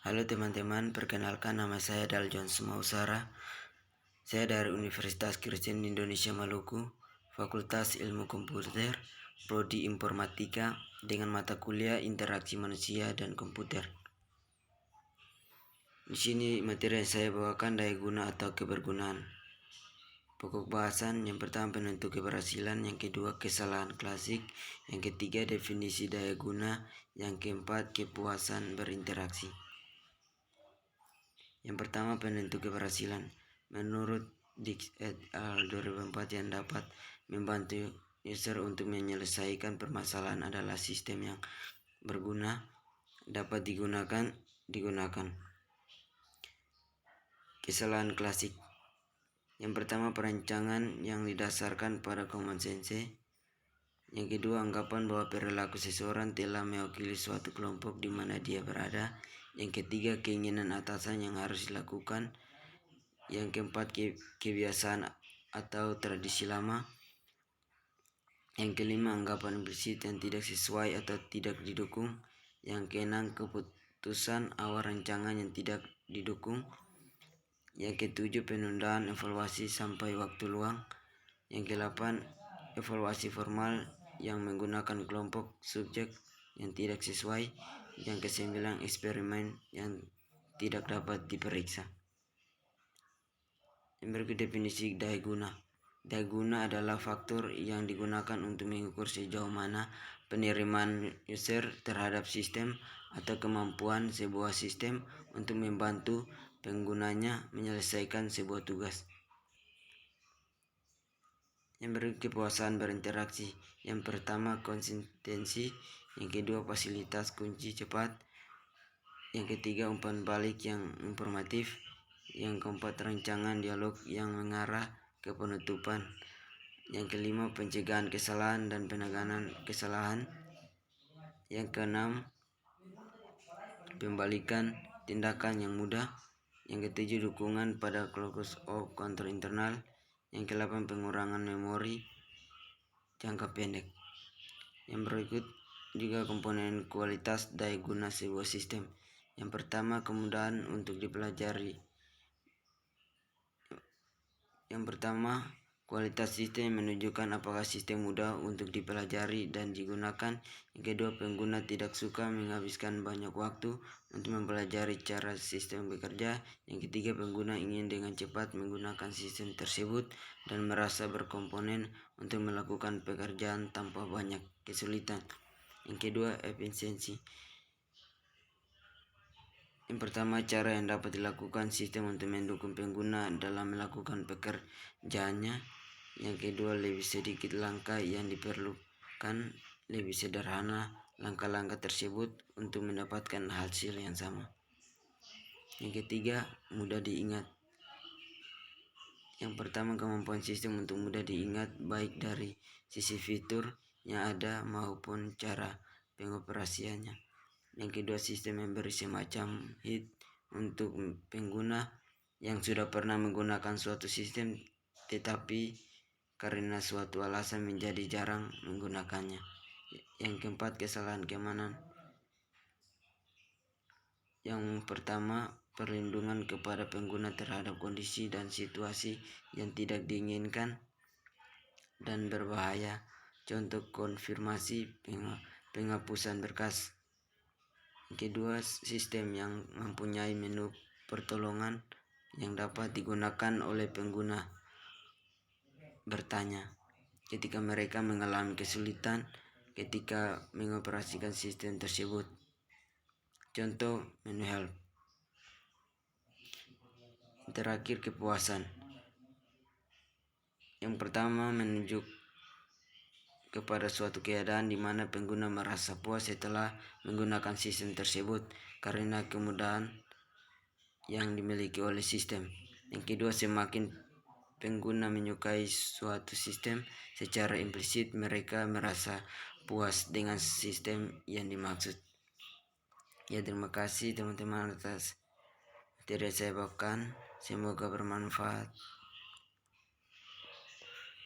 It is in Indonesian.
Halo teman-teman, perkenalkan nama saya Daljon Sumausara. Saya dari Universitas Kristen Indonesia Maluku, Fakultas Ilmu Komputer, Prodi Informatika dengan mata kuliah Interaksi Manusia dan Komputer. Di sini materi yang saya bawakan daya guna atau kebergunaan. Pokok bahasan yang pertama penentu keberhasilan, yang kedua kesalahan klasik, yang ketiga definisi daya guna, yang keempat kepuasan berinteraksi. Yang pertama penentu keberhasilan. Menurut Dix et al. 2004 yang dapat membantu user untuk menyelesaikan permasalahan adalah sistem yang berguna, dapat digunakan. Kesalahan klasik. Yang pertama perancangan yang didasarkan pada common sense. Yang kedua anggapan bahwa perilaku seseorang telah mewakili suatu kelompok di mana dia berada. Yang ketiga keinginan atasan yang harus dilakukan. Yang keempat kebiasaan atau tradisi lama. Yang kelima anggapan implisit yang tidak sesuai atau tidak didukung. Yang keenam keputusan awal rancangan yang tidak didukung. Yang ketujuh penundaan evaluasi sampai waktu luang. Yang kedelapan evaluasi formal yang menggunakan kelompok subjek yang tidak sesuai. Yang kesembilan eksperimen yang tidak dapat diperiksa. Yang berikut definisi daya guna. Daya guna adalah faktor yang digunakan untuk mengukur sejauh mana penerimaan user terhadap sistem atau kemampuan sebuah sistem untuk membantu penggunanya menyelesaikan sebuah tugas. Yang berikut kepuasan berinteraksi. Yang pertama konsistensi, yang kedua fasilitas kunci cepat, yang ketiga umpan balik yang informatif, yang keempat rancangan dialog yang mengarah ke penutupan, yang kelima pencegahan kesalahan dan penanganan kesalahan, yang keenam pembalikan tindakan yang mudah, yang ketujuh dukungan pada locus of control internal, yang kedelapan pengurangan memori jangka pendek. Yang berikut juga komponen kualitas daya guna sebuah sistem. Yang pertama kemudahan untuk dipelajari. Yang pertama kualitas sistem menunjukkan apakah sistem mudah untuk dipelajari dan digunakan. Yang kedua pengguna tidak suka menghabiskan banyak waktu untuk mempelajari cara sistem bekerja. Yang ketiga pengguna ingin dengan cepat menggunakan sistem tersebut dan merasa berkomponen untuk melakukan pekerjaan tanpa banyak kesulitan. Yang kedua efisiensi. Yang pertama cara yang dapat dilakukan sistem untuk mendukung pengguna dalam melakukan pekerjaannya. Yang kedua lebih sedikit langkah yang diperlukan, lebih sederhana langkah-langkah tersebut untuk mendapatkan hasil yang sama. Yang ketiga mudah diingat. Yang pertama kemampuan sistem untuk mudah diingat baik dari sisi fitur yang ada maupun cara pengoperasiannya. Yang kedua sistem memberi semacam hit untuk pengguna yang sudah pernah menggunakan suatu sistem tetapi karena suatu alasan menjadi jarang menggunakannya. Yang keempat kesalahan keamanan. Yang pertama perlindungan kepada pengguna terhadap kondisi dan situasi yang tidak diinginkan dan berbahaya. Contoh konfirmasi penghapusan berkas. Kedua sistem yang mempunyai menu pertolongan yang dapat digunakan oleh pengguna bertanya ketika mereka mengalami kesulitan ketika mengoperasikan sistem tersebut. Contoh menu help. Terakhir kepuasan. Yang pertama menunjuk kepada suatu keadaan di mana pengguna merasa puas setelah menggunakan sistem tersebut karena kemudahan yang dimiliki oleh sistem. Yang kedua semakin pengguna menyukai suatu sistem secara implisit mereka merasa puas dengan sistem yang dimaksud. Ya terima kasih teman-teman atas materi yang saya bawakan, semoga bermanfaat.